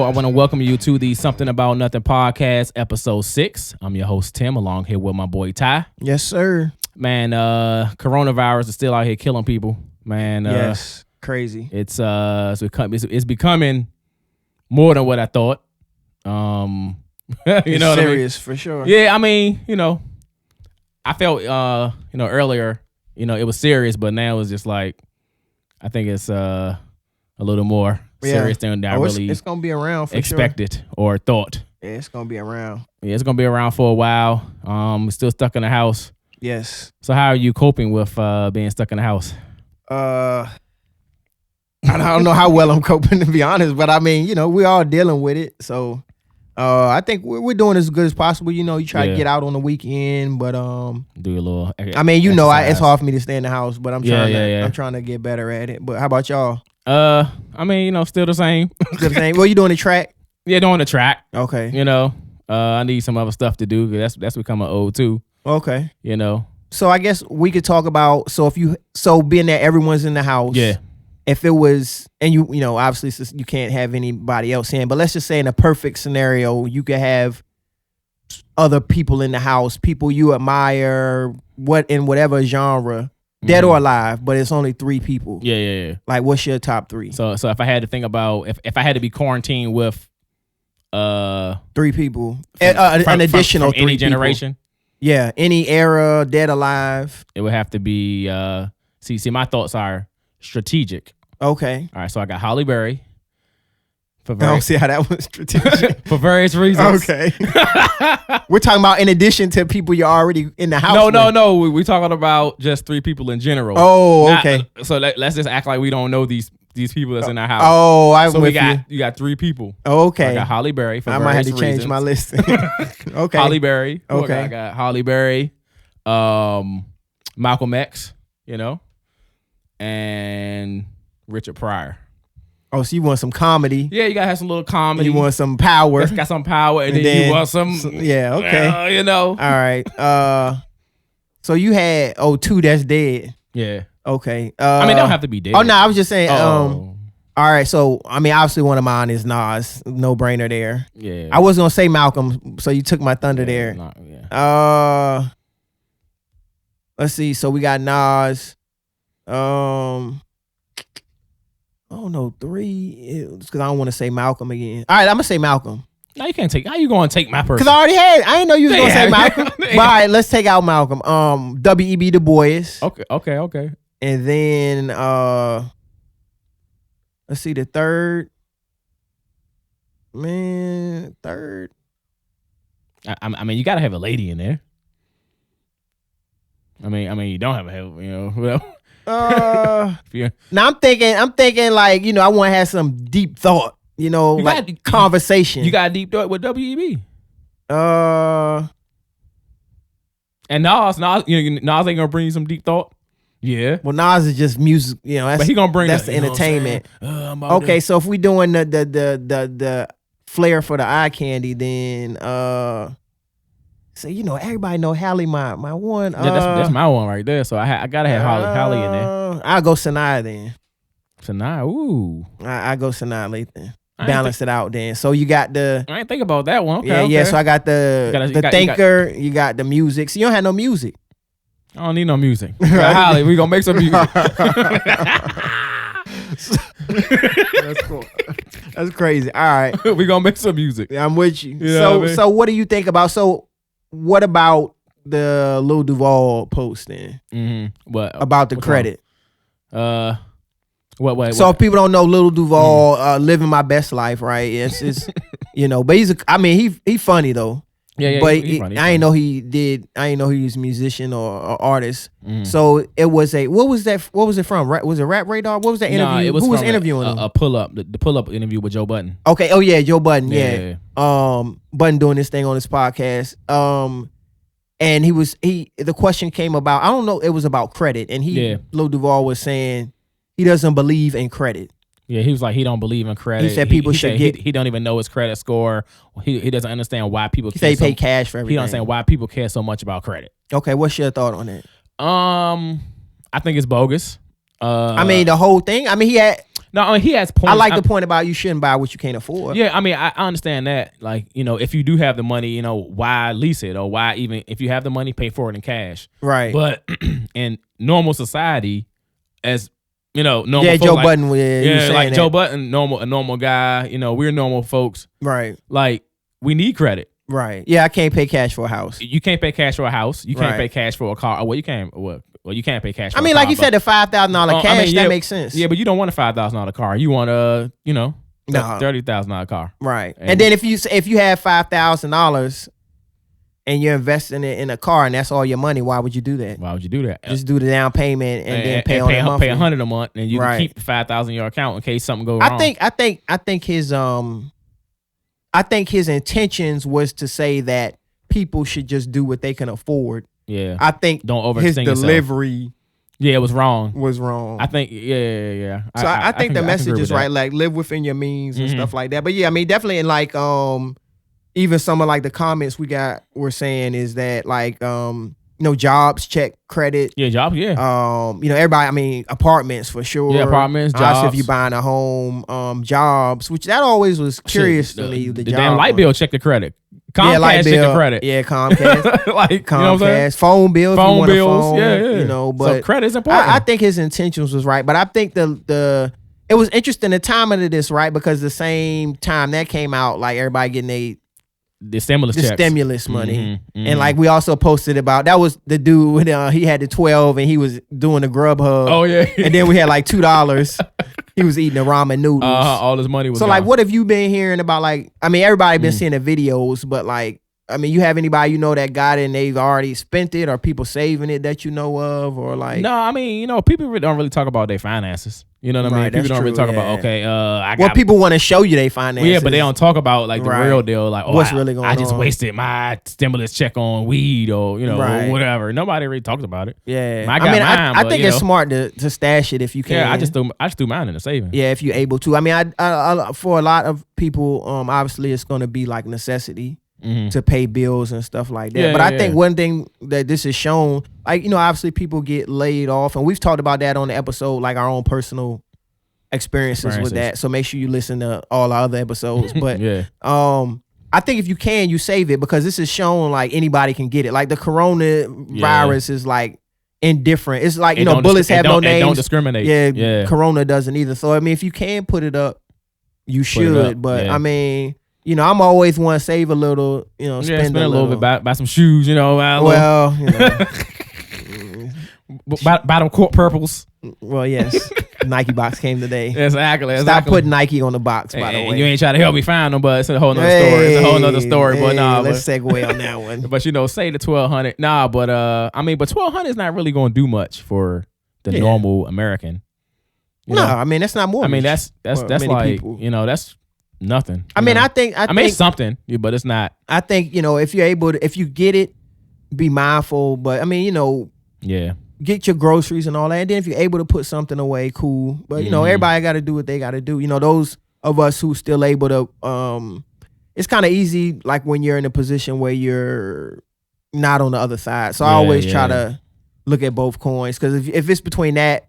I want to welcome you to the Something About Nothing podcast, episode 6. I'm your host, Tim, along here with my boy, Ty. Yes, sir. Man, coronavirus is still out here killing people. Man, yes, crazy. It's becoming more than what I thought. You know what serious, I mean? For sure. Yeah, I mean, I felt, earlier, it was serious, but now it's just like, I think it's a little more serious than I really it's gonna be around for expected or thought. Yeah, it's gonna be around. Yeah, it's gonna be around for a while. We're still stuck in the house. Yes. So how are you coping with being stuck in the house? I don't know how well I'm coping, to be honest, but I mean, we're all dealing with it. So I think we're doing as good as possible. You try to get out on the weekend, but do a little. I mean, it's hard for me to stay in the house, but I'm trying I'm trying to get better at it. But how about y'all? I mean, still the same. Still the same. Well, you doing the track? Yeah, doing the track. Okay. I need some other stuff to do. That's becoming old too. Okay. So I guess we could talk about being that everyone's in the house. Yeah. If it was, and obviously you can't have anybody else in, but let's just say in a perfect scenario, you could have other people in the house, people you admire, in whatever genre, dead or alive, but it's only 3 people. Yeah. Like, what's your top 3? So if I had to think about if I had to be quarantined with 3 people, an additional from 3 any generation. People. Yeah, any era, dead, alive. It would have to be. See, my thoughts are strategic. Okay. All right, so I got Halle Berry. I don't see how that was strategic. For various reasons. Okay. We're talking about in addition to people you're already in the house. No. We're talking about just 3 people in general. Oh, okay. So let's just act like we don't know these people that's in our house. Oh, you got 3 people. Oh, okay. So I got Halle Berry. For I might have to change my list. Okay. Halle Berry. Okay. I got Halle Berry. Malcolm X. And Richard Pryor. Oh, so you want some comedy? Yeah, you gotta have some little comedy. You want some power? Got some power, and then you want some. Yeah, okay. All right. So you had 2 that's dead. Yeah. Okay. I mean, they don't have to be dead. Oh no, I was just saying. All right. So I mean, obviously one of mine is Nas. No brainer there. Yeah. I was gonna say Malcolm, so you took my thunder there. Let's see. So we got Nas. Oh no, 3 because I don't want to say Malcolm again. All right, I'm gonna say Malcolm. No, you can't take. How you gonna take my person? Because I already had. I didn't know you was gonna say Malcolm. But all right, let's take out Malcolm. W.E.B. Du Bois. Okay. And then let's see the third. Man, third. I mean, you gotta have a lady in there. I mean, you don't have a well. Now I'm thinking like, I want to have some deep thought, like conversation. You got deep thought with WEB. And Nas ain't gonna bring you some deep thought. Yeah. Well, Nas is just music, but he gonna bring that's the entertainment. Okay, so if we doing the flair for the eye candy, then so everybody know Halle my one. Yeah, that's my one right there. So I gotta have Halle in there. I'll go Sanaa then. Sanaa, ooh. I go Sanaa late then. Balance it out then. So you got the. I ain't think about that one. Okay, yeah. So I got the thinker. You got the music. So you don't have no music. I don't need no music. Halle, we gonna make some music. That's cool. That's crazy. All right, we gonna make some music. I'm with you. Yeah, so what do you think about? So what about the Lil Duval post then? Mm-hmm. What about the credit? What? So if people don't know Lil Duval, living my best life, right? It's but he's funny though. Yeah. But he's funny. I didn't know he was a musician or artist. Mm. So it was what was that? What was it from? Was it Rap Radar? What was that interview? Who was interviewing him? A pull up, the pull up interview with Joe Budden. Okay. Oh yeah, Joe Budden. Yeah. Budden doing this thing on his podcast. And the question came about, I don't know, it was about credit, and Lil Duval was saying he doesn't believe in credit. Yeah, he was like, he don't believe in credit. He said people should get. He don't even know his credit score. He doesn't understand why people. He said he pay cash for everything. He don't understand why people care so much about credit. Okay, what's your thought on that? I think it's bogus. The whole thing. He had. No, I mean, he has points. I like the point about you shouldn't buy what you can't afford. Yeah, I mean, I understand that. Like, if you do have the money, why lease it, or why even if you have the money, pay for it in cash. Right. But in normal society, as normal. Yeah, folks, Joe like, Budden. Yeah, like that. Joe Budden, a normal guy. We're normal folks. Right. Like, we need credit. Right. Yeah, I can't pay cash for a house. You can't pay cash for a house. You can't Right. pay cash for a car. Well, you can. Well, you can't pay cash. For I mean, a like car, you said, the $5,000 cash that makes sense. Yeah, but you don't want a $5,000 car. You want a No. $30,000 car. Right. And then if you have $5,000 and you're investing it in a car and that's all your money, why would you do that? Why would you do that? Just do the down payment and then pay on it pay monthly. $100 a month, and you Right. can keep the $5,000 in your account in case something goes wrong. I think his intentions was to say that people should just do what they can afford. Yeah. I think Don't overextend his yourself. delivery Yeah, it was wrong. was wrong. I think. Yeah. So I think the can message agree is with right, that. like live within your means and Mhm. stuff like that. But yeah, I mean, definitely in like even some of like the comments we're saying is that like jobs check credit. Yeah, job. Yeah. Everybody, I mean, apartments for sure. Yeah, apartments, Obviously, if jobs. you're buying a home, jobs, which that always was curious Shit, to me. The damn job light one. bill check the credit. Comcast Yeah, light check bill. the credit. Yeah, Comcast. Like, you know what I'm saying? Comcast, phone bills, Phone you want a bills, phone, yeah. but So credit is important. I think his intentions was right, but I think it was interesting the timing of this, right? Because the same time that came out, like everybody getting the stimulus the checks. stimulus money, Mhm, mhm. and like we also posted about that was the dude when he had the 12 and he was doing the Grubhub. Oh yeah. And then we had like $2. He was eating the ramen noodles. all his money was. So gone. like, what have you been hearing about? Like, I mean, everybody Mm. been seeing the videos, but like, I mean, you have anybody that got it and they've already spent it, or people saving it that you know of, or like? No, I mean, people really don't really talk about their finances. You know what I mean? Right, People that's don't really true, talk about, yeah. okay, I Well, got. people want to show you they finances. Yeah, but they don't talk about like the Right. real deal. Like, What's I, really going I just on. wasted my stimulus check on weed, or Right. or whatever. Nobody really talks about it. Yeah, I got mine, I but, think you it's know. smart to stash it if you can. Yeah, I just threw mine in the savings. Yeah, if you're able to. I mean, I for a lot of people, obviously it's going to be like necessity Mhm. to pay bills and stuff like that. Yeah, but I yeah, think yeah. one thing that this has shown, like, obviously people get laid off, and we've talked about that on the episode, like our own personal experiences with that. So make sure you listen to all our other episodes. But Yeah. I think if you can, you save it, because this is shown like anybody can get it. Like the coronavirus is like indifferent. It's like, bullets have no It don't names. discriminate. Yeah, Corona doesn't either. So I mean, if you can put it up, you should. up, But yeah. I mean, I'm always want to save a little, Yeah, spend a little bit, buy some shoes, Well, buy them court purples. well, yes. Nike box came today. Exactly. Stop putting Nike on the box, by the And way. you ain't trying to help me find them, but it's a whole nother story. It's a whole nother story. But nah, let's segue on that one. but say the 1,200. Nah, but I mean, but 1,200 is not really going to do much for the Yeah. normal American. You No, know? I mean that's not more. I mean that's for that's many like people. that's nothing. I you mean, know? I think I mean it's something, yeah, but it's not. I think if you're able to, if you get it, be mindful. But I mean, Yeah, get your groceries and all that. And then if you're able to put something away, cool. But everybody got to do what they got to do. Those of us who still able to, it's kind of easy, like when you're in a position where you're not on the other side. So I Yeah, always try yeah. to look at both coins, because if it's between that,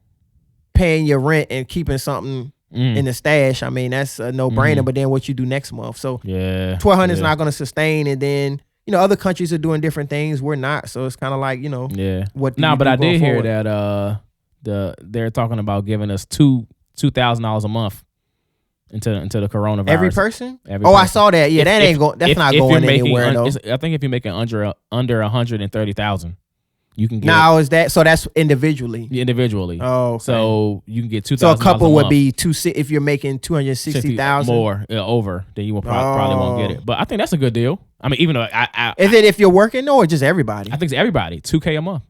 paying your rent and keeping something in the stash, I mean that's a no brainer. But then what you do next month? So yeah. 1,200 is yeah. not going to sustain, and then other countries are doing different things. We're not, so it's kind of like Yeah. what. do Nah, you but do I going did hear forward? that they're talking about giving us $2,000 a month into the coronavirus. Every person? Every Oh, I person. saw that. Yeah, If- that if- ain't going. That's if- not if you're going making anywhere though. I think if you're making under 130,000, you can get Now is that so? That's individually. it individually. Oh, okay. So you can get $2,000. So a couple would month. be if you're making 260,000 more over, then you will probably won't get Oh. it. But I think that's a good deal. I mean, even though I Is it if you're working or just everybody? think it's everybody $2K a month.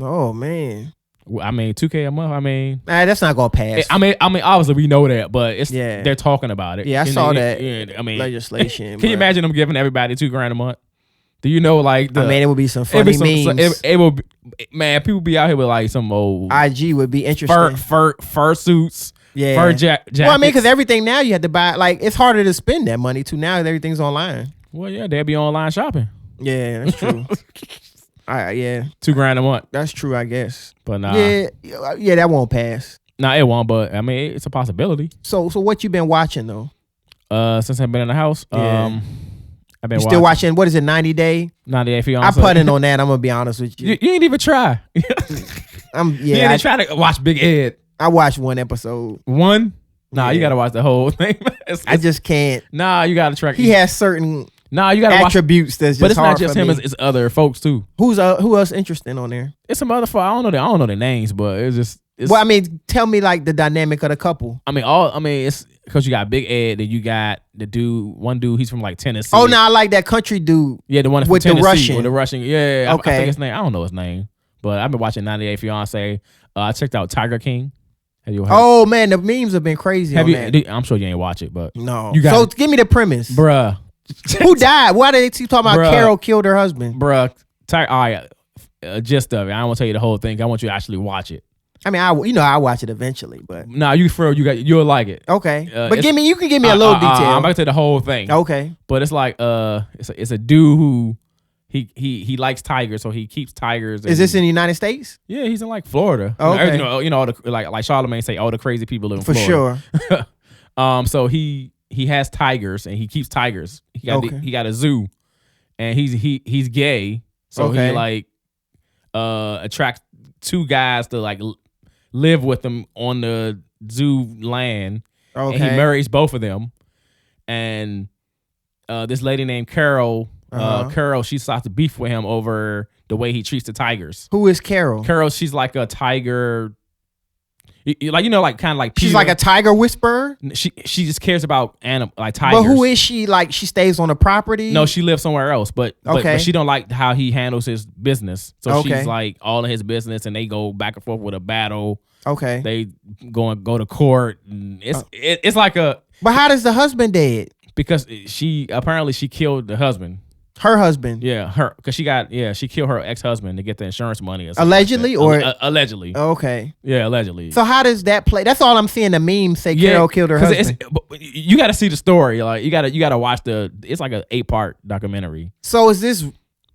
Oh man, I mean, $2K a month. I mean, that's not gonna pass. I mean, obviously we know that, but it's Yeah. they're talking about it. Yeah, I And saw then- that yeah, I mean, legislation. can you but- imagine them giving everybody $2,000 a month? Do you know like I mean, it would be some it funny be some- memes. it will be, man. People be out here with like some old IG would be interesting. fur suits, Yeah. fur jackets. Well, I mean, because everything now you have to buy. Like, it's harder to spend that money too. Now everything's online. well, yeah, they'll be online shopping. Yeah, that's true. Yeah, $2,000 a month, that's true. I guess. but nah. Yeah, that won't pass. Nah, it won't, but I mean, it's a possibility. So what you been watching though? Since I've been in the house, Yeah. I've been You still watching? What is it? 90 Day. 90 Day I Fiance. putting on that. I'm gonna be honest with you. You ain't even try. You Yeah. ain't try to watch Big Ed. I watched one episode. One? Nah, you Yeah. gotta watch the whole thing. I just can't. Nah, you gotta track. He has certain Nah, you gotta watch. attributes that's just But it's hard not just for him; me. it's other folks too. Who else interesting on there? It's some other folks. I don't know their names, but it's just. It's, Well, I mean, tell me like the dynamic of the couple. it's because you got Big Ed, then you got one dude. He's from like Tennessee. Oh, no, I like that country dude. Yeah, the one from with the Tennessee, Russian. with the Russian. Yeah, I Okay. think his name. I don't know his name, but I've been watching 90 Day Fiance. I checked out Tiger King. Have you heard? Oh man, the memes have been crazy. Have on you? that. I'm sure you ain't watch it, but No. You got so it. give me the premise. bruh, Who died? Why did they keep talking about Bruh. Carol killed her husband? bruh. All right, gist of it. I don't want to tell you the whole thing. I want you to actually watch it. I mean, I watch it eventually, but Nah, you'll like it. okay. But it's- you can give me a little detail. I'm about to tell you the whole thing. Okay. But it's like it's a dude who he likes tigers, so he keeps tigers. Is this in the United States? Yeah, he's in like Florida. Okay. You know all the like Charlamagne say all the crazy people live in For Florida. sure. So he has tigers and he keeps tigers. Okay. He got a zoo, and he's gay, so Okay. he like attracts two guys to like live with him on the zoo land. Okay. And he marries both of them. And this lady named Carol, Carol, she starts to beef with him over the way he treats the tigers. Who is Carol? Carol, she's like a tiger, like kind of like She's Peter. like a tiger whisperer. She just cares about like tigers. But who is she? Like she stays on the property? No, she lives somewhere else, but Okay. she don't like how he handles his business. So Okay. she's like all in his business, and they go back and forth with a battle. Okay. They go to court. And it's like But how does the husband dead? because she killed the husband. Her husband. Yeah, because she killed her ex-husband to get the insurance money. Or something Allegedly, like or that. Allegedly. okay. Yeah, allegedly. So how does that play? That's all I'm seeing. The memes say Carol killed her 'cause husband. but you got to see the story. Like you got to watch it's like an 8-part documentary. So is this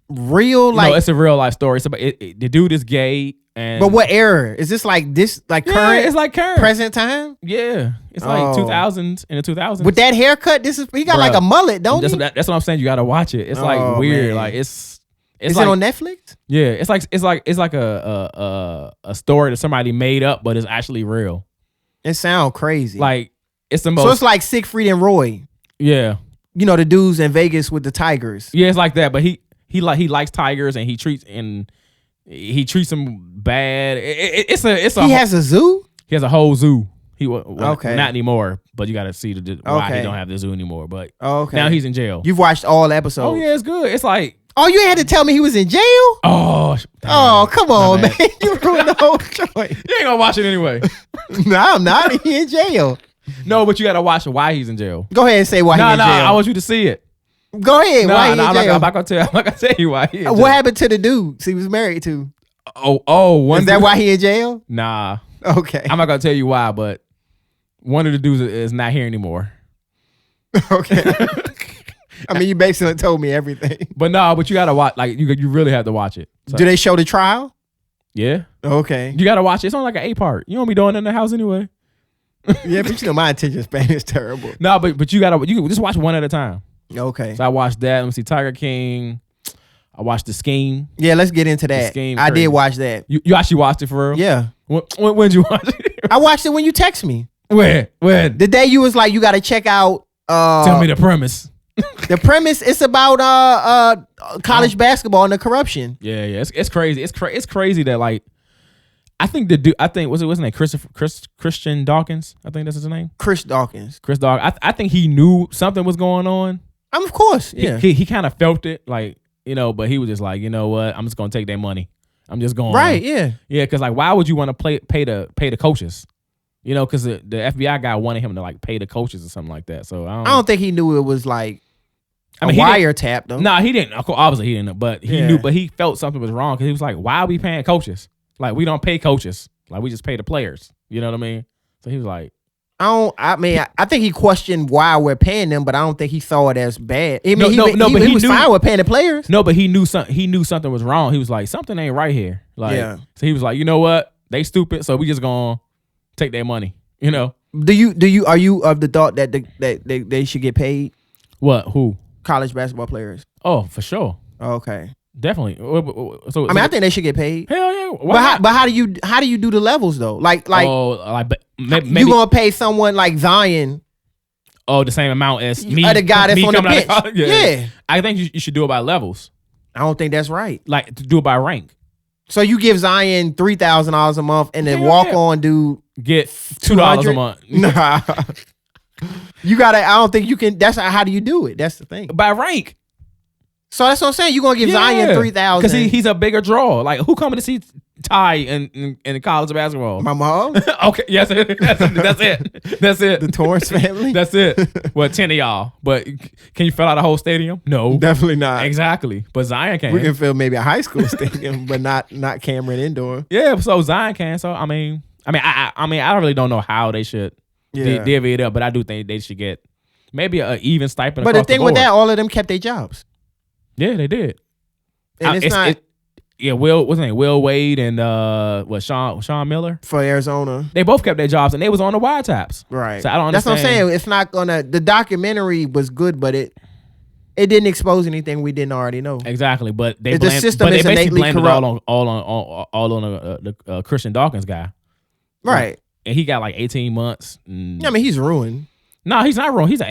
real? Like, No, it's a real life story. So, the dude is gay, and but what era is this? Like this? Like Yeah, current? it's like current. present time? Yeah, it's like Oh. 2000s in the 2000s. With that haircut, he got Bruh. like a mullet, don't he? That's what I'm saying. You got to watch it. It's like Oh, weird. man. Like it's Is like it on Netflix? yeah. It's like a story that somebody made up, but it's actually real. It sounds crazy. Like it's the most. So it's like Siegfried and Roy. yeah. You know the dudes in Vegas with the tigers. Yeah, it's like that, but he likes tigers and he treats them bad. It's a He has a zoo. he has a whole zoo. Okay. Not anymore, but you got to see why Okay. he don't have the zoo anymore. But Okay. now he's in jail. You've watched all episodes. Oh yeah, it's good. It's like Oh, you ain't had to tell me he was in jail? oh Come on, my man. bad. You ruined the whole joint. you ain't gonna watch it anyway. No, I'm not. He in jail. No, but you got to watch why he's in jail. Go ahead and say why he No, in no, jail. I want you to see it. Go ahead. Why he in I'm jail? not gonna tell you why he in jail. What happened to the dudes he was married to? One Is that dude- why he in jail? Nah, Okay. I'm not gonna tell you why, but one of the dudes is not here anymore. Okay. I mean, you basically told me everything. But you gotta watch. Like you really have to watch it. So, Do they show the trial? yeah, Okay. you gotta watch it. It's only like an 8-part. You don't be doing it in the house anyway. Yeah, but you know my attention span is terrible. No, but you can just watch one at a time. Okay. So I watched that. Let me see, Tiger King. I watched The Scheme. Yeah, let's get into that. Scheme I crazy. did watch that. You actually watched it for real? Yeah. When'd you watch it? I watched it when you text me. When? The day you was like, you got to check out. Tell me the premise. The premise. It's about college basketball and the corruption. Yeah. It's crazy. It's crazy that like I think what's his name? Christian Dawkins. I think that's his name. Chris Dawkins. Chris Dawkins. I think he knew something was going on. Of course. Yeah. He kind of felt it, like, but he was just like, you know what? I'm just gonna take their money. I'm just going. Right. Yeah. Yeah, because like, why would you want to pay the coaches? Because the FBI guy wanted him to like pay the coaches or something like that. So I don't think he knew it was like I mean, a wiretap though. No, he didn't. Of course, obviously he didn't. But he Yeah. knew. But he felt something was wrong because he was like, "Why are we paying coaches? Like we don't pay coaches. Like we just pay the players. You know what I mean?" So he was like, I think he questioned why we're paying them, but I don't think he saw it as bad. I mean, No, but he he was knew- fine with paying the players. "No," but he knew something was wrong. He was like, "Something ain't right here." Like, Yeah. so he was like, "You know what? They stupid. So we just gonna take their money. You know Are you of the thought that they should get paid? what? Who? College basketball players. Oh, for sure, Okay. definitely. So I mean, I think they should get paid. hell yeah. Why But not? how do you do the levels though? Like but maybe you gonna pay someone like Zion, the same amount as me. the guy that's me on the coming out of bench? college? Yeah. I think you should do it by levels, I don't think that's right. like to do it by rank. So you give Zion $3,000 a month, and then Hell walk yeah. on dude Get $2 a month Nah. You gotta. I don't think you can. That's how do you do it? That's the thing. by rank. So that's what I'm saying. You gonna give Zion $3,000 because he's a bigger draw. Like who coming to see Ty in college basketball? my mom, Okay, yes, that's it. That's it. the Torrance family. That's it. Well, 10 of y'all, but can you fill out a whole stadium? No, Definitely not. exactly. But Zion can. We can fill maybe a high school stadium, but not Cameron Indoor. Yeah, so Zion can. So I really don't know how they should Yeah. divvy it up, but I do think they should get maybe an even stipend. But the across thing with that, all of them kept their jobs, yeah, they did. and it's not Yeah, what's his name? Will Wade and Sean Miller. for Arizona. They both kept their jobs and they was on the wiretaps. Right. So I don't That's what I'm understand. saying. It's not gonna. The documentary was good, but it didn't expose anything we didn't already know. Exactly, but they The blamed, system but they is basically innately blamed it corrupt. all on the Christian Dawkins guy. Right. And he got like 18 months. I mean, he's ruined. No, he's not wrong. He got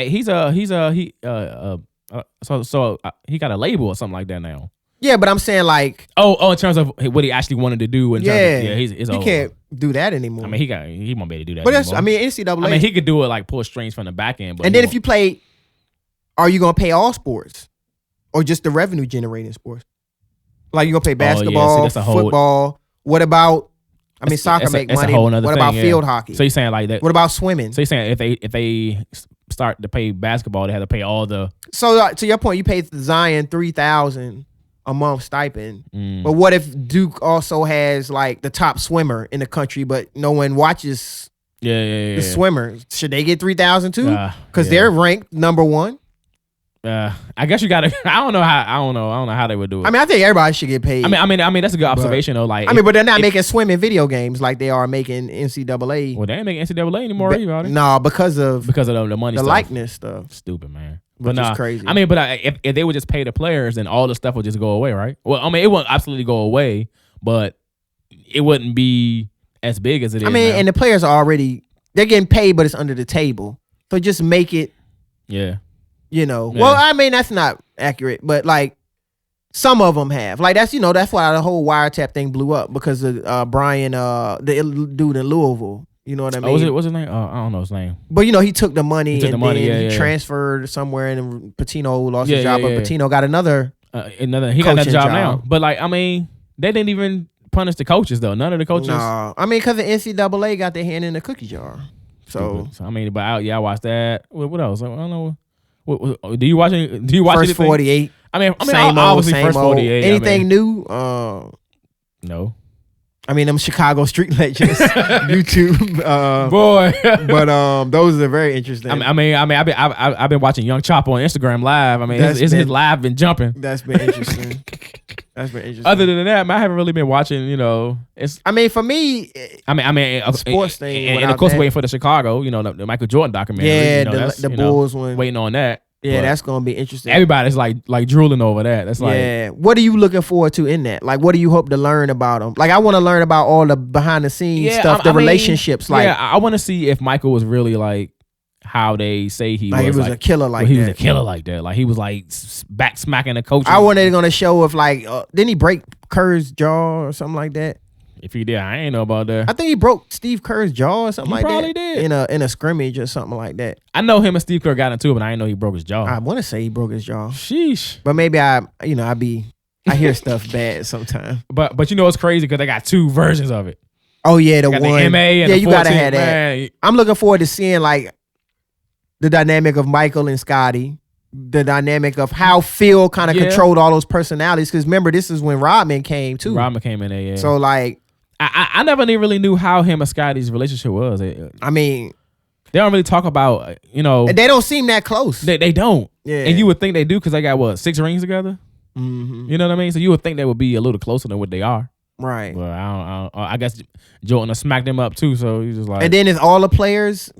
a label or something like that now. Yeah, but I'm saying like, Oh, in terms of what he actually wanted to do. yeah, He's you over. can't do that anymore. I mean, he won't be able to do that. but that's. anymore. I mean, NCAA. I mean, he could do it like pull strings from the back end. But and then if you play, are you gonna pay all sports, or just the revenue generating sports? Like you gonna pay basketball, that's a whole- football. What about? I mean, soccer make that's money. a whole nother What thing, about yeah. field hockey? So you're saying like that? What about swimming? So you're saying if they start to pay basketball, they have to pay all the. So to your point, you paid Zion $3,000 a month stipend. But what if Duke also has like the top swimmer in the country, but no one watches Yeah. the swimmer? Should they get $3,000 too? Because Yeah. they're ranked number one. I guess you gotta. I don't know how they would do it. I mean, I think everybody should get paid. I mean that's a good observation though. Like, but they're not making swimming video games like they are making NCAA. well, they ain't making NCAA anymore either, are they? No, because of Because of the money, the stuff. likeness stuff. Stupid, man. Which But is crazy. I mean, but if they would just pay the players, then all the stuff would just go away, right? Well, I mean, it wouldn't absolutely go away, but it wouldn't be as big as it is. I mean, now. and the players are they're getting paid, but it's under the table. So just make it, yeah. Well, Yeah. I mean, that's not accurate, but like some of them have. Like that's why the whole wiretap thing blew up because of Brian, the dude in Louisville. You know what I mean? What's his name? I don't know his name. But he took the money took and the money, then he yeah. transferred somewhere, and Patino lost Yeah, his job, yeah, but yeah. Patino got another. He got another Coaching job job. now. But like, I mean, they didn't even punish the coaches though. None of the coaches. No, I mean, because the NCAA got their hand in the cookie jar. So I mean, but I watched that. What else? I don't know. Do you watch any? Do you watch first anything? 48. I mean, Same obviously old, first same old. 48. Anything new? No. I mean, them Chicago Street Legends, YouTube. Boy. But those are very interesting. I've been watching Young Chopper on Instagram Live. I mean, his live been jumping. That's been interesting. That's been interesting. Other than that, I haven't really been watching. It's. I mean, for me, sports thing, and of without course, that. waiting for the Chicago. The Michael Jordan documentary. yeah, that's, the Bulls one. Waiting on that. Yeah, But that's gonna be interesting. everybody's like drooling over that. That's like. Yeah. What are you looking forward to in that? Like, what do you hope to learn about them? Like, I want to learn about all the behind the scenes stuff, the relationships. Like, I want to see if Michael was really like how they say he was. a killer like he that. was a killer like that. Like he was like back smacking the coaches. I wanted gonna show if like didn't he break Kerr's jaw or something like that? If he did, I ain't know about that. I think he broke Steve Kerr's jaw or something He like that. probably did. in a scrimmage or something like that. I know him and Steve Kerr got into it, but I didn't know he broke his jaw. I want to say he broke his jaw, Sheesh. but maybe I hear stuff bad sometimes. But it's crazy because they got two versions of it. Oh yeah, the Got one. the MA and the you gotta 14, have that. man. I'm looking forward to seeing like the dynamic of Michael and Scotty, the dynamic of how Phil kind of controlled all those personalities. Because remember, this is when Rodman came too. Rodman came in there, yeah. So like, I never really knew how him and Scotty's relationship was. I mean, They don't really talk about, they don't seem that close. They don't. Yeah. And you would think they do because they got, 6 rings together? Mm-hmm. You know what I mean? So you would think they would be a little closer than what they are. Right. But I guess Jordan smacked him up too, so he's just like. And then is all the players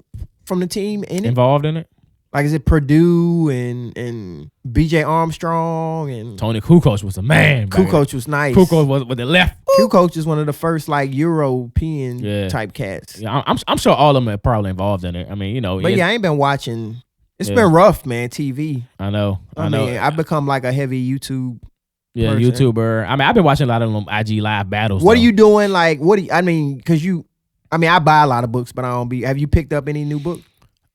from the team in it? Involved in it? Like, is it Purdue and B.J. Armstrong and Tony Kukoc was a man. Kukoc was nice. Kukoc was with the left. Kukoc is one of the first like European type cats. Yeah, I'm sure all of them are probably involved in it. I mean, But I ain't been watching. It's been rough, man. TV. I know. I mean, I've become like a heavy YouTube. person. YouTuber. I mean, I've been watching a lot of them IG live battles. What are you doing? Like, because I buy a lot of books, but I don't be. Have you picked up any new books?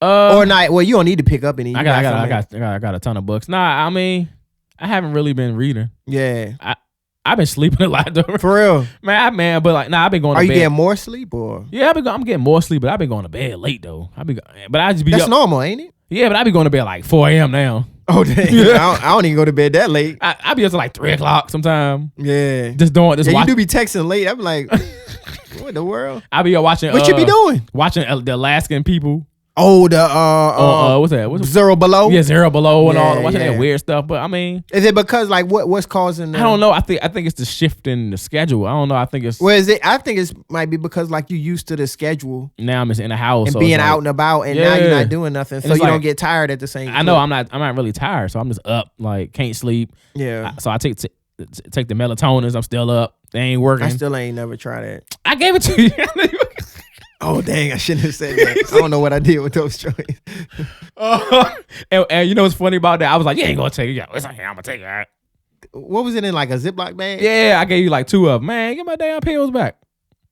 Or not? Well, you don't need to pick up any. I got a ton of books. Nah, I mean, I haven't really been reading. Yeah, I've been sleeping a lot though. For real, man. But like, I've been going. Are to you bed. getting more sleep or? Yeah, I'm getting more sleep, but I've been going to bed late though. I just be. That's normal, ain't it? Yeah, but I be going to bed like 4 a.m. now. Oh dang! I don't even go to bed that late. I be up to like 3 o'clock sometime. Yeah, just doing this. Yeah, you do be texting late. I'm like, what in the world? I be watching. What you be doing? Watching the Alaskan people. Oh, the what's that? Zero Below? Yeah, Zero Below and all watching that weird stuff. But I mean, is it because like what's causing? I don't know. I think it's the shift in the schedule. I don't know. I think it's. Well, is it? I think it might be because like you used to the schedule. Now I'm just in the house and so being out and about, and now you're not doing nothing, so you don't get tired at the same time. I know I'm not really tired, so I'm just up, like can't sleep. Yeah. So I take the melatonins. I'm still up. They ain't working. I still ain't never tried it. I gave it to you. Oh dang! I shouldn't have said that. I don't know what I did with those joints. And you know what's funny about that? I was like, "You ain't gonna take it." Yeah, it's like, "I'm gonna take it." All right. What was it in, like a Ziploc bag? Yeah, I gave you like 2 of them. Man, get my damn pills back.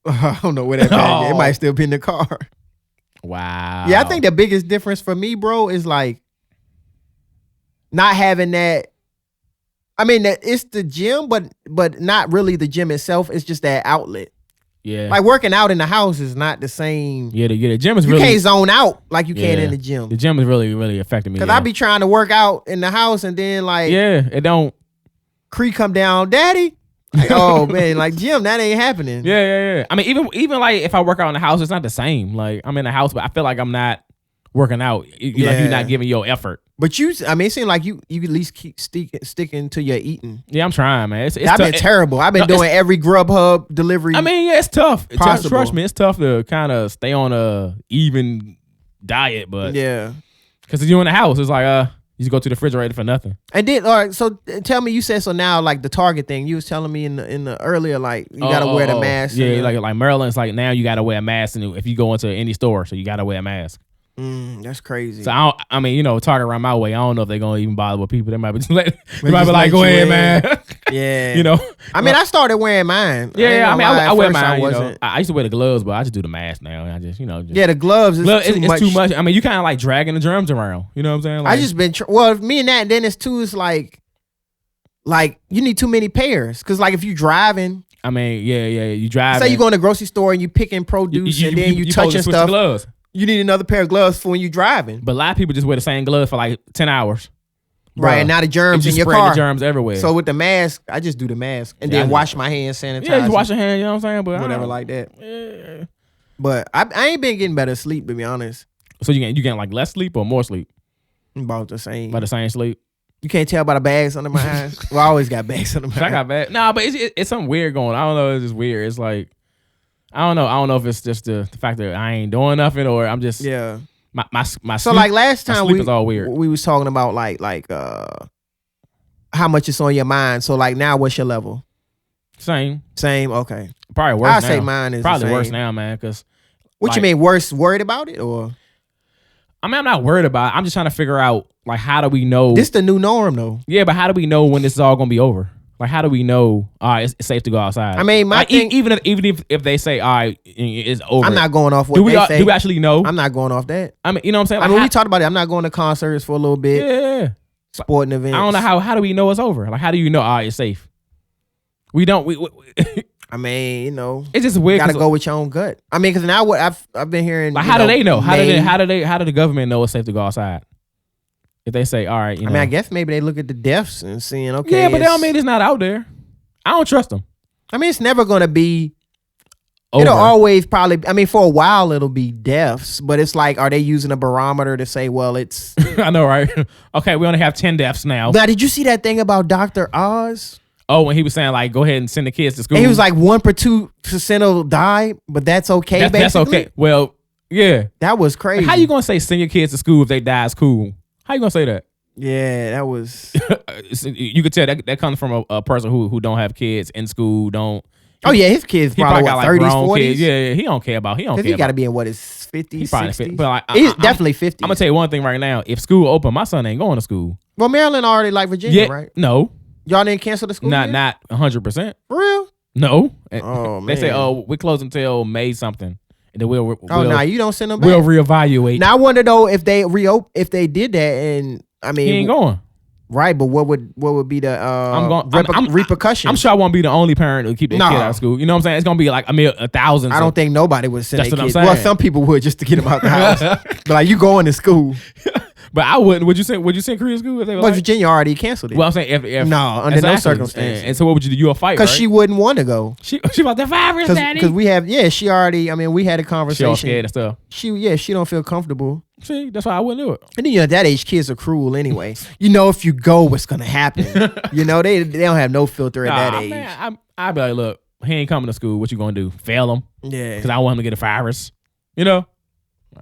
I don't know where that bag is. It might still be in the car. Wow. Yeah, I think the biggest difference for me, bro, is like not having that. I mean, it's the gym, but not really the gym itself. It's just that outlet. Yeah. Like working out in the house is not the same. Yeah, the gym is you really. You can't zone out like you can in the gym. The gym is really, really affecting me. Because I be trying to work out in the house and then like. Yeah, it don't. Cree come down, daddy. Like, oh man, like gym, that ain't happening. Yeah. I mean, even like if I work out in the house, it's not the same. Like I'm in the house, but I feel like I'm not working out. Like you're not giving your effort. But it seems like you at least keep sticking to your eating. Yeah, I'm trying, man. I've been terrible. I've been doing every Grubhub delivery. I mean, yeah, it's tough. Trust me, it's tough to kind of stay on a even diet, but yeah, because you're in the house, it's like you just go to the refrigerator for nothing. And then, all right, so tell me, you said so now, like the Target thing. You was telling me in the earlier, like you gotta wear the mask. Yeah, like Maryland's like now you gotta wear a mask, and if you go into any store, so you gotta wear a mask. That's crazy. So I mean, Target around my way. I don't know if they're gonna even bother with people. They might be just they might be like, go ahead, man. Yeah. I mean, I started wearing mine. Yeah, I wear mine. I used to wear the gloves, but I just do the mask now. And I just, yeah, the gloves is it's too much. I mean, you kind of like dragging the germs around. You know what I'm saying? Like, I just been me and that. And then it's too. It's like you need too many pairs because like if you driving. I mean, yeah, you drive. Say you go in the grocery store and you picking produce and then you touching stuff. Gloves. You need another pair of gloves for when you're driving. But a lot of people just wear the same gloves for like 10 hours. Right, and now the germs in your car. The germs everywhere. So with the mask, I just do the mask and then wash my hands, sanitize. Yeah, just wash your hands, you know what I'm saying? But whatever like that. Yeah. But I ain't been getting better sleep, to be honest. So you getting like less sleep or more sleep? About the same. About the same sleep? You can't tell by the bags under my eyes. Well, I always got bags under my eyes. I got bags. Nah, but it's something weird going on. I don't know. It's just weird. It's like, I don't know if it's just the fact that I ain't doing nothing or I'm just my so sleep, like last time sleep is all weird. We was talking about like how much it's on your mind. So like now what's your level? Same. Okay. Probably worse. I say mine is probably worse now, man. Because what you mean worse? Worried about it or? I mean, I'm not worried about it. I'm just trying to figure out like how do we know this the new norm though? Yeah, but how do we know when this is all gonna be over? Like, how do we know? All right, it's safe to go outside. I mean, even if they say, all right, it's over. I'm not going off what they say. Do we actually know? I'm not going off that. I mean, you know what I'm saying? Like, I mean, we talked about it. I'm not going to concerts for a little bit. Yeah. Sporting events. I don't know how do we know it's over? Like, how do you know? All right, it's safe. We don't. I mean, it's just weird. You gotta go with your own gut. I mean, because now what I've been hearing. Like, how do they know? How do the government know it's safe to go outside? If they say, all right, I mean, I guess maybe they look at the deaths and seeing, okay. Yeah, but they don't mean it's not out there. I don't trust them. I mean, it's never going to be. Over. It'll always probably. I mean, for a while it'll be deaths, but it's like, are they using a barometer to say, well, it's. I know, right? Okay, we only have 10 deaths now. Now, did you see that thing about Dr. Oz? Oh, when he was saying like, go ahead and send the kids to school. And he was like 1% will die, but that's okay. That's okay. Well, yeah. That was crazy. How you gonna say send your kids to school if they die at school? How you gonna say that? Yeah, that was. You could tell that comes from a person who don't have kids in school. Don't. Oh yeah, his kids probably got like 30s, grown 40s. kids. Yeah, he don't care about. He got to be in what is 50s, He probably 60s. but like, He's definitely 50. I'm gonna tell you one thing right now. If school open, my son ain't going to school. Well, Maryland already like Virginia, Yeah, right? no, Y'all didn't cancel the school year? not 100%. For real? No. Oh, They say, man. oh, we close until May something, and then we'll You don't send them back. we'll reevaluate. Now I wonder though if they if they did that, and I mean, he ain't going. right? But what would be the repercussions? I'm sure I won't be the only parent who keep their Nah. kid out of school. You know what I'm saying? It's gonna be like 1,000. I don't think nobody would send That's their what I'm kids. saying. Well, some people would just to get them out the house. But like, you going to school? But I wouldn't. Would you send Korean school if they were? But like, Virginia already canceled it. well, I'm saying if No, under no circumstances. And so what would you do? You a fight? Because right? she wouldn't want to go. she about the virus, daddy. Because we have she already. I mean, we had a She conversation. all scared and stuff. She don't feel comfortable. See, that's why I wouldn't do it. And then at that age, kids are cruel anyway. If you go, what's gonna happen? they don't have no filter at that age. Man, I'd be like, look, he ain't coming to school. What you gonna do? Fail him? Yeah. Because I want him to get a virus. You know?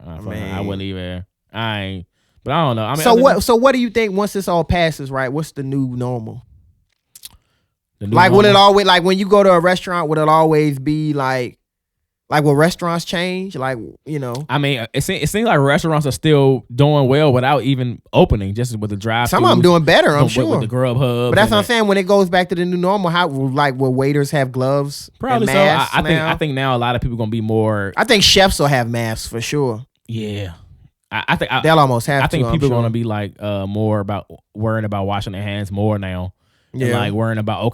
Man. I wouldn't even. I ain't. But I don't know. I mean, So what do you think once this all passes? Right? What's the new normal? The new Like, will it normal? always when you go to a restaurant? Would it always be like will restaurants change? Like, I mean, it seems like restaurants are still doing well without even opening, just with the drive. some of them doing better. I'm sure. with the Grubhub. But that's what I'm saying. When it goes back to the new normal, how will waiters have gloves? Probably and so. masks I think now a lot of people gonna be more. I think chefs will have masks for sure. Yeah. I think They'll almost have to. I think I'm people sure. are gonna be like more about worrying about washing their hands more now. Yeah. And like worrying about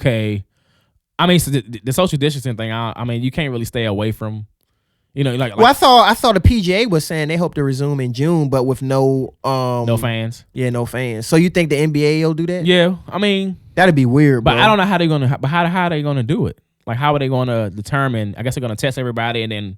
I mean, so the social distancing thing. I mean, you can't really stay away from. Like Well, I thought the PGA was saying they hope to resume in June, but with no no fans. Yeah, no fans. So you think the NBA will do that? Yeah, I mean, That'd be weird. but bro. I don't know how they're gonna. But how are they gonna do it? Like, how are they gonna determine? I guess they're gonna test everybody, and then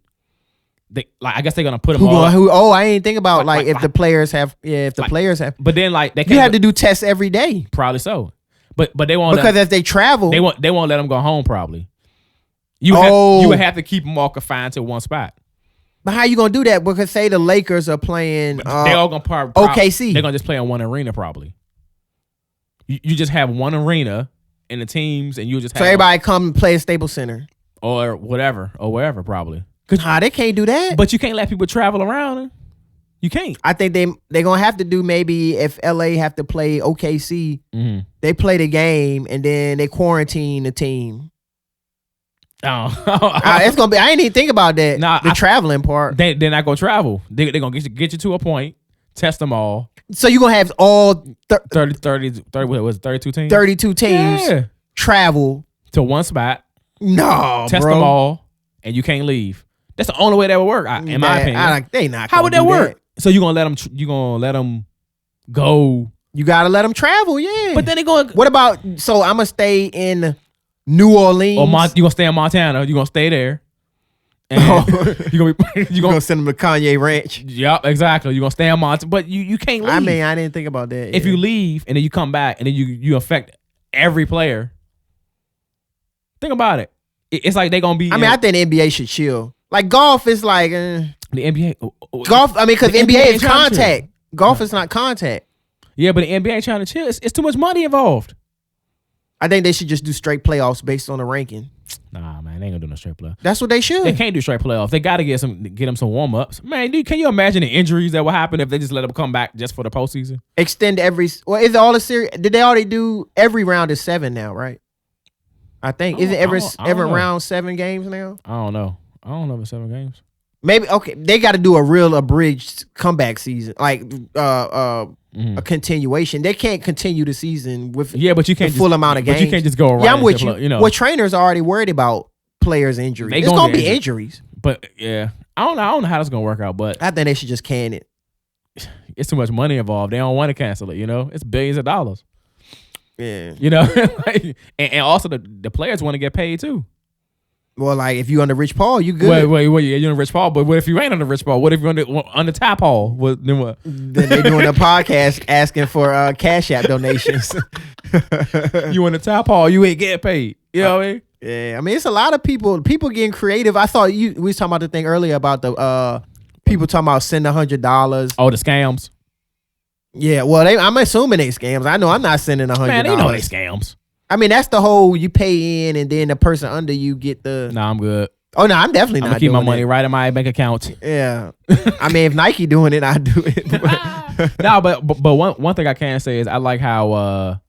I guess they're gonna put them all. Oh, I ain't think about Like- if the players have. Yeah, if the players have. But then like they You can't. have to do tests every day probably so. But they won't because let, if they travel, they won't let them go home probably. You would have to keep them all confined to one spot. But how you gonna do that? Because say the Lakers are playing. They all gonna OKC. They're gonna just play in one arena probably. You just have one arena in the teams, and you just have so everybody come and play at Staples Center. or whatever or wherever probably. Nah, they can't do that. But you can't let people travel around. You can't. I think they're gonna have to do maybe if LA have to play OKC, they play the game and then they quarantine the team. Oh, It's gonna be. I ain't even think about that. Nah, the traveling part. they're not gonna travel. They're gonna get you to a point, test them all. So you gonna have all 30 what was it, 32 teams? 32 teams Yeah. travel. To one spot, No, test bro. them all, and you can't leave. That's the only way that would work, in my opinion. They not. How gonna would that do work? So you gonna let them go? You gotta let them travel. Yeah. But then they going. What about? So I'm gonna stay in New Orleans. Or you gonna stay in Montana? You gonna stay there? And you gonna send them to Kanye Ranch. Yep, exactly. You gonna stay in Montana, but you can't leave. I mean, I didn't think about that. If you leave and then you come back and then you affect every player. Think about it. It's like they gonna be. I mean, I think the NBA should chill. Like golf is like the NBA. golf. I mean, because The NBA NBA is trying to contact. Golf is not contact. Yeah, but the NBA trying to chill. It's too much money involved. I think they should just do straight playoffs based on the ranking. Nah, man, they ain't gonna do no straight play. That's what they should. They can't do straight playoffs. They got to get them some warm ups. Man, dude, can you imagine the injuries that will happen if they just let them come back just for the postseason? Extend every. Well, is it all a series? Did they already do every round is 7 now? Right. I think isn't every I don't know. round 7 games now? I don't know if it's 7 games. Maybe okay. They got to do a real abridged comeback season, like a continuation. They can't continue the season with but you can't the full amount of games. But you can't just go around. Yeah, I'm with you. You know, Well, trainers are already worried about players' injuries. It's gonna be injuries. But yeah, I don't know how that's gonna work out. But I think they should just can it. it's too much money involved. They don't want to cancel it. You know, it's billions of dollars. Yeah. You know, and also the players want to get paid too. Well, like if you under Rich Paul, you good. Wait, yeah, you're on Rich Paul, but what if you ain't on the Rich Paul? What if you're on the Tap Hall? Then what? Then they doing a podcast asking for Cash App donations. You in the top hall, you ain't getting paid. You know what I mean? Yeah, I mean, it's a lot of people getting creative. I thought we was talking about the thing earlier about the people talking about sending $100. Oh, the scams. Yeah, well, I'm assuming they scams. I know I'm not sending $100. Man, they know they scams. I mean, that's the whole you pay in and then the person under you get the. Nah, I'm good. Oh no, I'm definitely I'm not. gonna keep my doing money it. right in my bank account. Yeah, I mean, if Nike doing it, I do it. No, but one thing I can say is I like how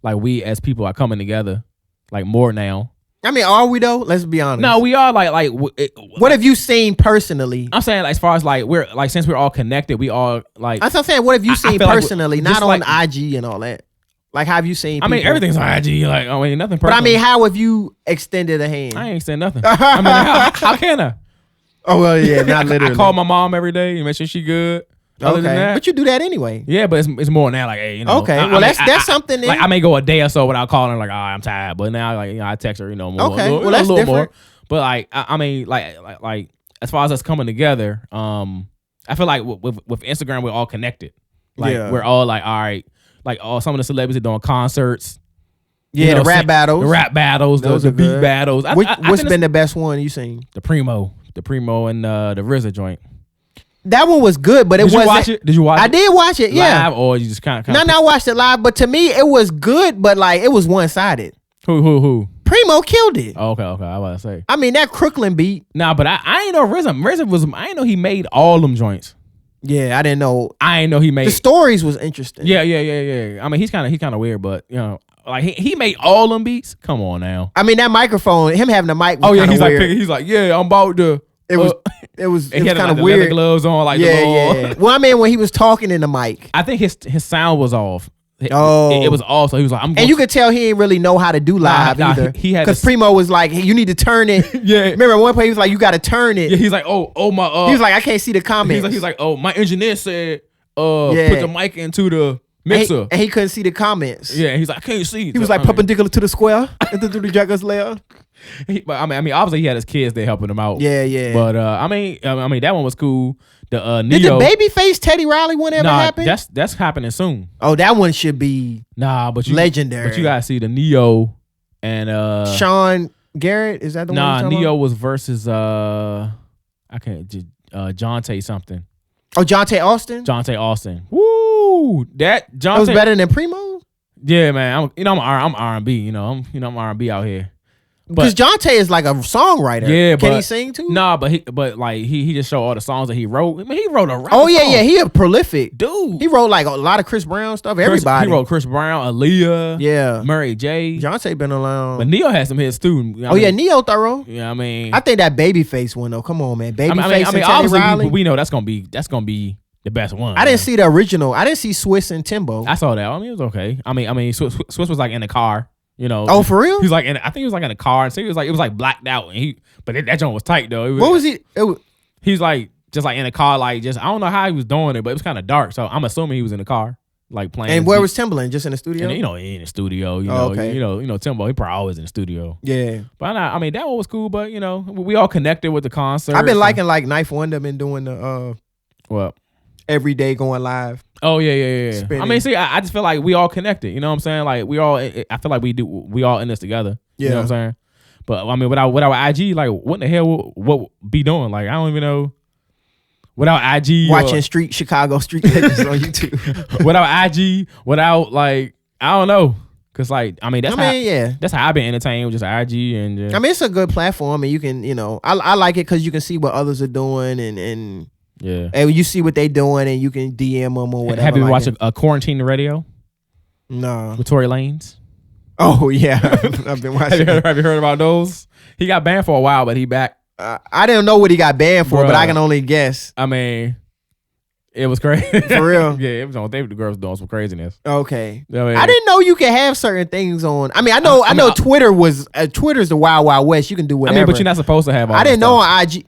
like we as people are coming together like more now. I mean, are we though? Let's be honest. No, we are like. What have you seen personally? I'm saying like, as far as like we're like since we're all connected, we all like. That's what I'm saying. What have you seen feel like personally, not just on like- IG and all that? Like, how have you seen? I mean, people- everything's on IG. Like, I mean, nothing But personal. I mean, how have you extended a hand? I ain't saying nothing. I mean, how can I? Oh well, yeah, not literally. I call my mom every day and make sure she good. Other than that, but you do that anyway. yeah, but it's more now. Like, hey, you know. Okay, I well mean, that's something. Then. Like, I may go a day or so without calling her. Like, oh, I'm tired. But now, like, you know, I text her. You know, more. Okay, a little, well, that's a little more. different. But like, I mean, like, as far as us coming together, I feel like with Instagram we're all connected. Like, Yeah. we're all like, all right. Like, some of the celebrities are doing concerts. Yeah, You know, the rap battles. The rap battles, Those the are beat good. battles. I What's think been the best one you seen? the Primo and the RZA joint. That one was good, but it Did you wasn't. watch it? Did you watch I it? did watch it. Yeah. Live, or you just kind of No, I watched it live, but to me it was good, but like it was one sided. Who? Primo killed it. Oh, okay. I was about to say. I mean that Crooklyn beat. Nah, but I ain't know RZA. I ain't know he made all them joints. Yeah, I didn't know. I ain't know he made. The stories was interesting. Yeah. I mean, he's kind of weird, but you know, like he made all them beats. Come on now. I mean that microphone, him having the mic. Was Oh yeah, kinda he's weird. like he's like, yeah, I'm about to. It was And he had kind like, of the weird. leather gloves on, like the little. Yeah. Well, I mean when he was talking in the mic, I think his sound was off. Oh. It was off. So he was like, I'm. and you could tell he didn't really know how to do live nah, either. he had because this- Primo was like, hey, you need to turn it. Yeah. Remember at one point he was like, you got to turn it. Yeah, he's like, oh my. He was like, I can't see the comments. he's like, oh, my engineer said, Yeah. put the mic into the mixer. and he couldn't see the comments. Yeah, he's like, I can't see. He was like perpendicular to the square into the Jaggers layer. But I mean, obviously he had his kids there helping him out. Yeah. But I mean, that one was cool. The Did the Neo. Babyface Teddy Riley one ever happen? That's happening soon. Oh, that one should be But you legendary. But you gotta see the Neo and Sean Garrett. Is that the one? you're talking Neo about? was versus I can't Jonte something. Oh, Jonte Austin. Jonte Austin. Woo! That Jonte That was better than Primo. Yeah, man. I'm R&B. You know, I'm R&B out here. Because Jonte is like a songwriter. Yeah, can but he sing too? Nah, but he just showed all the songs that he wrote. I mean, he wrote a rap Oh yeah, song. yeah. He a prolific. Dude. He wrote like a lot of Chris Brown stuff. Everybody. He wrote Chris Brown, Aaliyah, Yeah. Murray J. Jonte been around. But Neo had some hits too. Oh yeah, Neo thorough. Yeah, I mean, I think that Babyface one though. Come on, man. Babyface I mean, and Teddy obviously Riley. we know that's gonna be the best one. I didn't see the original. I didn't see Swiss and Timbo. I saw that. I mean, it was okay. I mean, Swiss was like in the car. You know. Oh, for real? He was like I think he was like in the car, and so it was like blacked out, and that joint was tight though. What was he? He was like just like in the car, like just I don't know how he was doing it, but it was kind of dark. So I'm assuming he was in the car, like playing. And his where beat. was Timbaland? Just in the studio? And, in the studio, okay. you know, Timbo, he probably always in the studio. Yeah. But I mean, that one was cool. But we all connected with the concert. I've been liking like Knife Wonder been doing the what? every day going live. Oh yeah. Spinning. I mean, see, I just feel like we all connected. You know what I'm saying? Like we all. I feel like we all in this together. You know what I'm saying? But I mean, without IG, like what the hell what be doing? Like I don't even know. Without IG, Watching Chicago Street Legends on YouTube. without IG, without like I don't know, cause like I mean that's how I've been entertained with just IG and. I mean, it's a good platform, and you can I like it because you can see what others are doing and you see what they doing, and you can DM them or whatever. Have you watched a Quarantine Radio? No. With Tory Lanez? Oh yeah, I've been watching. Have you heard about those? He got banned for a while, but he back. I didn't know what he got banned for, but I can only guess. I mean, it was crazy. For real? Yeah, it was on. The girls doing some craziness. Okay. I mean, I didn't know you could have certain things on. I mean, I know Twitter was Twitter's the wild wild west. You can do whatever. I mean, but you're not supposed to have all I didn't know on IG.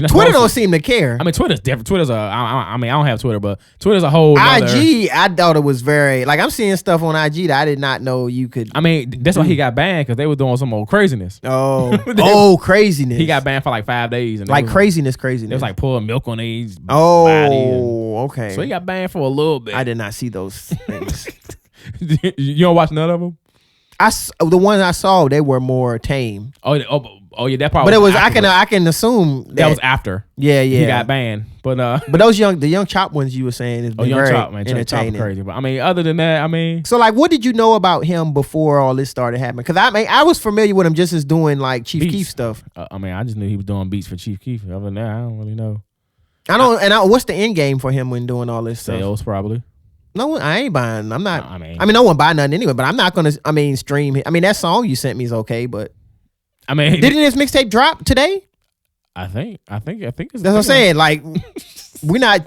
Twitter don't seem to care. I mean, Twitter's different. Twitter's I mean, I don't have Twitter, but Twitter's a whole IG, I thought it was very like I'm seeing stuff on IG that I did not know you could. I mean, that's why he got banned because they were doing some old craziness. Oh, craziness. He got banned for like 5 days. And like craziness. They was like pouring milk on his body. Okay. So he got banned for a little bit. I did not see those things. You don't watch none of them? The ones I saw, they were more tame. Oh, yeah, that part. But it was afterwards. I can assume that was after. Yeah, He got banned. But but the young Chop ones you were saying is Young very Chop, man, entertaining. Chop crazy. But I mean, other than that, I mean, so like, what did you know about him before all this started happening? Because I was familiar with him just as doing like Chief beats. Keef stuff. I mean, I just knew he was doing beats for Chief Keef. Other than that, I don't really know. What's the end game for him when doing all this stuff? Sales probably. No, I ain't buying. I'm not. I mean, no one buy nothing anyway. But I'm not gonna. Stream it. I mean, that song you sent me is okay, but I mean, didn't his mixtape drop today? I think it's. That's what I'm saying. Like, we're not.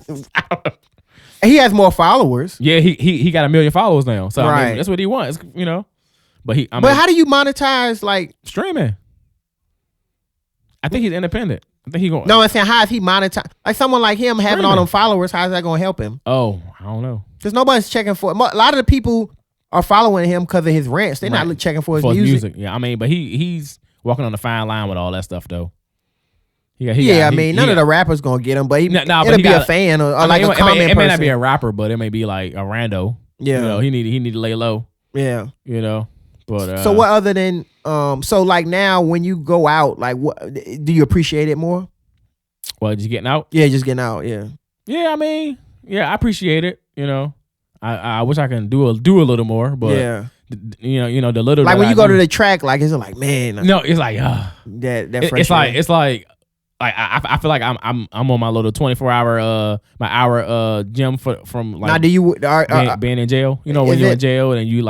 He has more followers. Yeah, he got 1 million followers now. So I Right. mean, that's what he wants. You know, but But how do you monetize like streaming? I think he's independent. I think he going. No, I'm saying how if he monetize like someone like him having all them followers? How's that gonna help him? Oh, I don't know. Because nobody's checking for a lot of the people are following him because of his rants. They're not checking for his music. Yeah, I mean, but he's walking on the fine line with all that stuff though. None of the rappers gonna get him, but it'll be a fan or like a comment person. It may not be a rapper, but it may be like a rando. Yeah, you know, he need to lay low. Yeah, you know. But so what other than so like now when you go out, like what do you appreciate it more? What, just getting out? Yeah, just getting out. Yeah. Yeah, I mean, yeah, I appreciate it. You know, I wish I can do a little more, but yeah. You know the little like when you go to the track, like is it like man? No, it's like it's like I feel like I'm on my little 24-hour my hour gym from like now do you being in jail. You know when you're in jail and you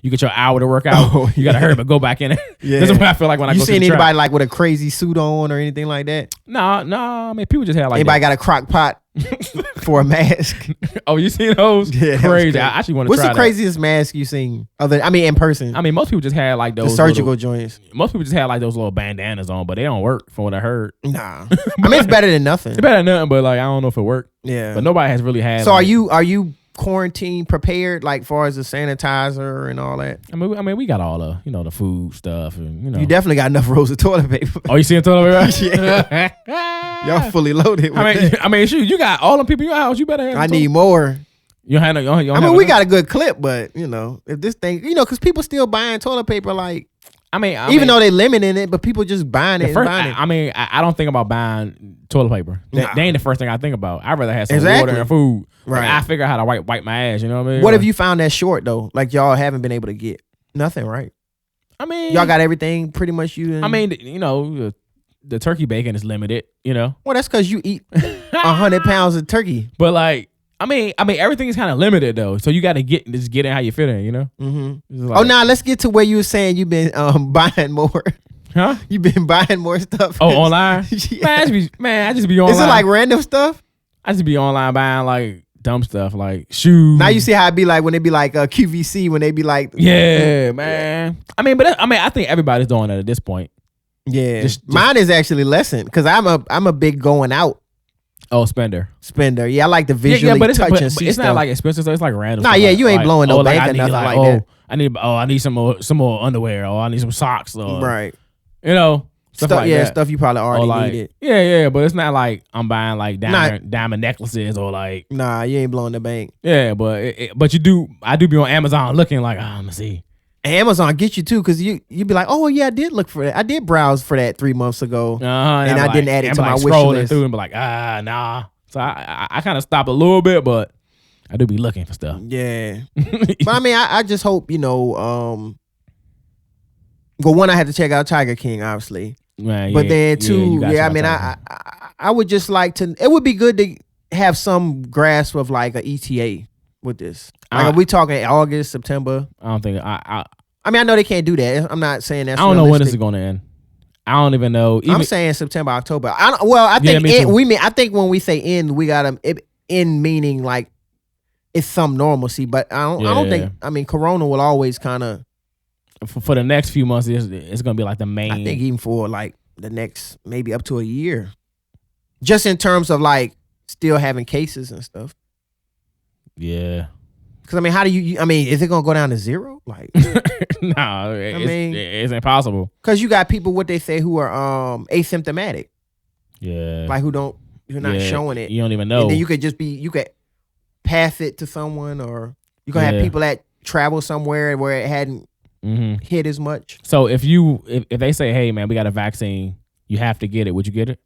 get your hour to work out. You gotta hurry but go back in. Yeah. That's what I feel like when I go to the track. You seen anybody like with a crazy suit on or anything like that? No. I mean people just have like anybody got a crock pot for a mask? Oh, you seen those? Yeah, crazy. I actually want to try that. What's the craziest mask you seen? In person. I mean, most people just had like those the surgical joints. Most people just had like those little bandanas on, but they don't work from what I heard. Nah. I mean, it's better than nothing. It's better than nothing, but like I don't know if it worked. Yeah. But nobody has really had. So are you quarantine prepared, like far as the sanitizer and all that? I mean, we got all the the food stuff and You definitely got enough rolls of toilet paper. Oh, you seeing toilet paper? Yeah. Y'all fully loaded. I mean, shoot, you got all them people in your house. You better have. I need more. You don't have no. I mean, we got a good clip, but if this thing, because people still buying toilet paper, like. I mean, though they limiting it, but people just buying it. I mean, I don't think about buying toilet paper. Nah. They ain't the first thing I think about. I'd rather have some Exactly. water and food. Right. Like, I figure out how to wipe my ass. You know what I mean? What have you found that short though? Like y'all haven't been able to get nothing, right? I mean, y'all got everything pretty much. I mean, the turkey bacon is limited. Well, that's because you eat 100 pounds of turkey. But like. I mean, everything is kind of limited though, so you got to get in how you fit in, Mm-hmm. Like, let's get to where you were saying you've been buying more. Huh? You've been buying more stuff. Oh, online? Yeah. I just be online. Is it like random stuff? I just be online buying like dumb stuff like shoes. Now you see how it be like when they be like QVC when they be like man. I think everybody's doing that at this point. Yeah, mine is actually lessened because I'm a big going out. Oh, spender. Yeah, I like the visually touch and see it's stuff. not like expensive, so it's like random. Nah, stuff. yeah, you ain't blowing no bank or nothing like that. I need some more underwear, or I need some socks, or right. Stuff like that. Stuff you probably already needed. Yeah, but it's not like I'm buying like diamond necklaces or like. Nah, you ain't blowing the bank. Yeah, but you do. I do be on Amazon looking like I'm gonna see. Amazon get you too, because you be like, oh yeah, I did look for that. I did browse for that 3 months ago, and I didn't add it to my wish list. Through and be like, nah. So I kind of stop a little bit, but I do be looking for stuff. Yeah, but I mean, I just hope one, I had to check out Tiger King, obviously, but then two, I mean, I would just like to. It would be good to have some grasp of like an ETA with this. Like, are we talking August, September? I don't think I mean, I know they can't do that. I'm not saying that's. I don't know when this is going to end. I don't even know. I'm saying September, October. I think I think when we say end, we got end meaning like it's some normalcy. But I don't think. I mean, Corona will always kind of for the next few months. It's going to be like the main. I think even for like the next maybe up to a year, just in terms of like still having cases and stuff. Yeah. Because I mean, how do you? I mean, is it gonna go down to zero? Like, no, it's impossible. Because you got people, what they say, who are asymptomatic. Yeah, like who you're not showing it. You don't even know. And then you could pass it to someone, or you gonna have people at travel somewhere where it hadn't hit as much. So if they say, hey man, we got a vaccine, you have to get it, would you get it?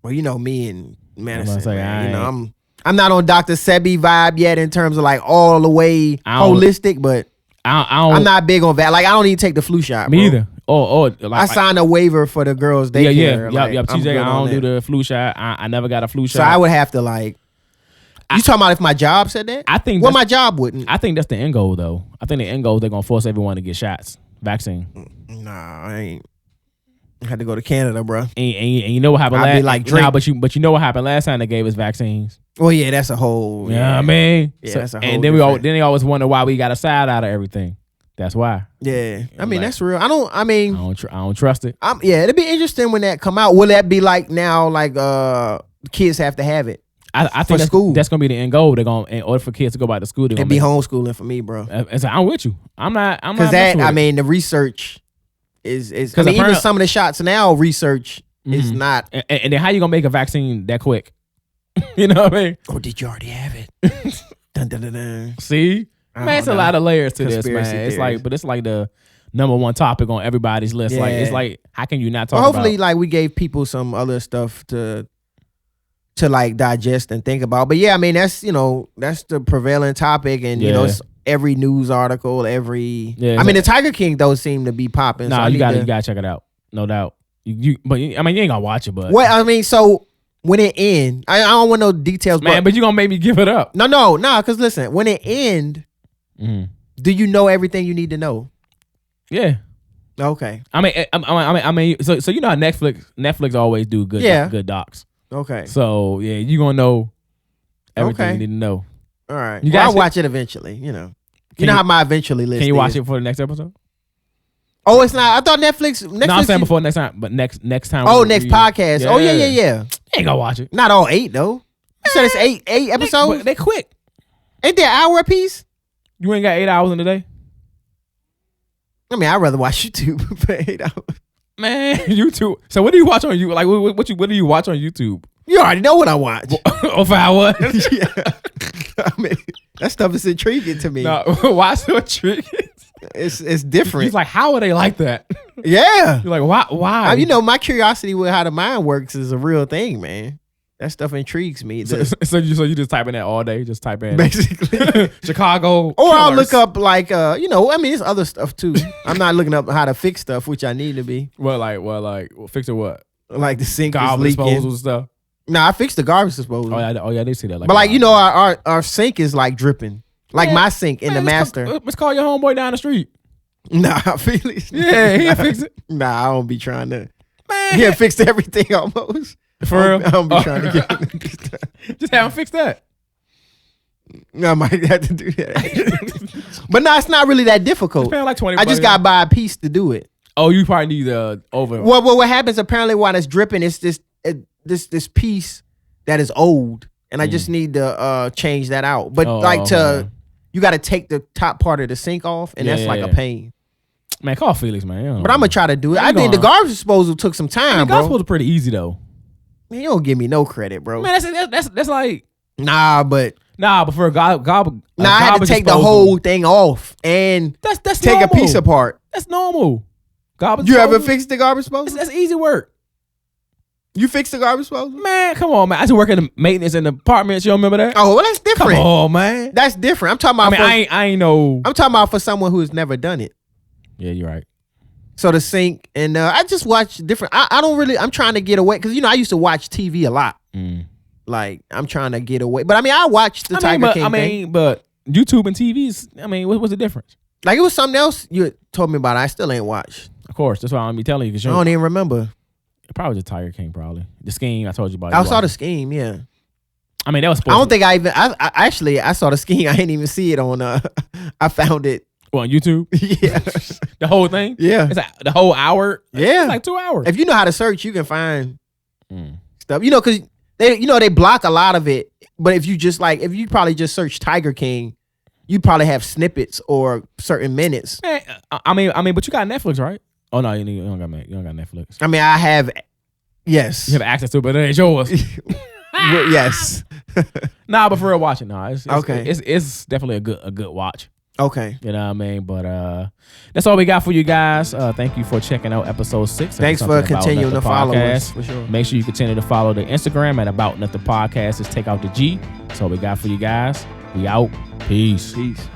Well, you know me and medicine, say, man. You know, I'm not on Dr. Sebi vibe yet in terms of like all the way holistic, but I'm not big on that. Like I don't even take the flu shot. Me bro. either. Like, I signed a waiver for the girls' daycare. Yep. TJ, I don't do the flu shot. I never got a flu shot. So I would have to like. You talking about if my job said that? I think. Well, my job wouldn't. I think that's the end goal, though. I think the end goal is they're gonna force everyone to get shots, vaccine. Nah, I ain't. I had to go to Canada, bro. And you know what happened last? Like Drake. Nah, but you know what happened last time they gave us vaccines? Well, yeah, that's a whole. Yeah, I mean, yeah, that's a whole. And then they always wonder why we got a side out of everything. That's why. Yeah, I mean like, that's real. I don't trust it. Yeah, it'd be interesting when that come out. Will that be like now? Like kids have to have it. I think that's gonna be the end goal. They're gonna, in order for kids to go back to school, it'd be homeschooling for me, bro. I'm with you. I'm not. Because that I mean the research is. I mean even some of the shots now research is not. And then how you gonna make a vaccine that quick? You know what I mean? Or did you already have it? Dun, dun, dun, dun. See, man, it's a lot of layers to this, man. Theories. It's like, but it's like the number one topic on everybody's list. Yeah. Like it's like, how can you not talk? Hopefully, like we gave people some other stuff to like digest and think about. But yeah, I mean that's that's the prevailing topic, and it's every news article, every. Yeah, I mean the Tiger King though seem to be popping. Nah, so you gotta check it out, no doubt. But I mean you ain't gonna watch it, but well, I mean so. When it end, I don't want no details, man. But you gonna make me give it up? No. Because listen, when it end, do you know everything you need to know? Yeah. Okay. I mean, so you know how Netflix always do good docs. Okay. So yeah, you gonna know everything you need to know. All right. I'll watch it eventually. You know how my eventually list. Can you watch it for the next episode? Oh, it's not. I thought Netflix. No, I'm saying before next time, but next time. Oh, next podcast. Yeah. Oh yeah. You ain't gonna watch it. Not all 8 though. You said it's eight episodes. They quick. Ain't they an hour a piece? You ain't got 8 hours in the day. I mean, I'd rather watch YouTube for 8 hours. Man, YouTube. So what do you watch on YouTube? Like what do you watch on YouTube? You already know what I watch. Oh, for hours. Yeah. I mean, that stuff is intriguing to me. No, why so intriguing? It's different. He's like, how are they like that? Yeah. You're like, why? My curiosity with how the mind works is a real thing, man. That stuff intrigues me. So you just type in that all day? Just type in basically Chicago. Or killers. I'll look up like there's other stuff too. I'm not looking up how to fix stuff, which I need to be. Well, fix it what? Like the sink garbage is leaking. disposal stuff. Nah, I fixed the garbage disposal. Oh yeah, they see that. But our sink is like dripping. Like my sink in the master. Let's call your homeboy down the street. Nah, Felix. Yeah, he'll fix it. Nah, I don't be trying to. Man, he'll fix everything almost. For real? I don't be trying to get. Just have him fix that. I might have to do that. But no, it's not really that difficult. It's like 20. I just got to buy a piece to do it. Oh, you probably need the over. Well, what happens apparently while it's dripping is this piece that is old, and I just need to change that out. But you got to take the top part of the sink off, and that's a pain. Man, call Felix, man. But I'm gonna try to do it. I think the garbage disposal took some time, bro. Garbage disposal pretty easy though. Man, you don't give me no credit, bro. Man, that's like but for a garbage. I had to take disposal, the whole thing off and that's take normal. A piece apart. That's normal. Garbage. You ever fixed the garbage disposal? That's easy work. You fixed the garbage disposal? Man, come on, man. I used to work in the maintenance in the apartments. You don't remember that? Oh, well, that's different. Come on, man. That's different. I'm talking about. I ain't know. I'm talking about for someone who has never done it. Yeah, you're right. So the sink and I just watch different. I don't really. I'm trying to get away because I used to watch TV a lot. Like I'm trying to get away, but I watched the Tiger King thing. But YouTube and TVs. What's the difference? Like it was something else you told me about. I still ain't watched. Of course, that's why I'm be telling you. I don't even remember. Probably the Tiger King, probably the Scheme. I told you about. I saw the Scheme. Yeah. That was. I don't think I even. I actually saw the Scheme. I didn't even see it on. I found it. Well, on YouTube. Yeah. The whole thing. Yeah. It's like the whole hour. Yeah. It's like 2 hours. If you know how to search, you can find stuff. Because they block a lot of it. But if you probably just search Tiger King, you probably have snippets or certain minutes. Man, but you got Netflix, right? Oh no, you don't got Netflix. I have, yes. You have access to it, but it ain't yours. Yes. Nah, but for real, watch it. Nah, it's Okay. It's definitely a good watch. Okay. You know what I mean? But that's all we got for you guys. Thank you for checking out episode 6. Thanks for continuing to follow us. For sure. Make sure you continue to follow the Instagram at About Nothing Podcast. Just take out the G. That's all we got for you guys. We out. Peace. Peace.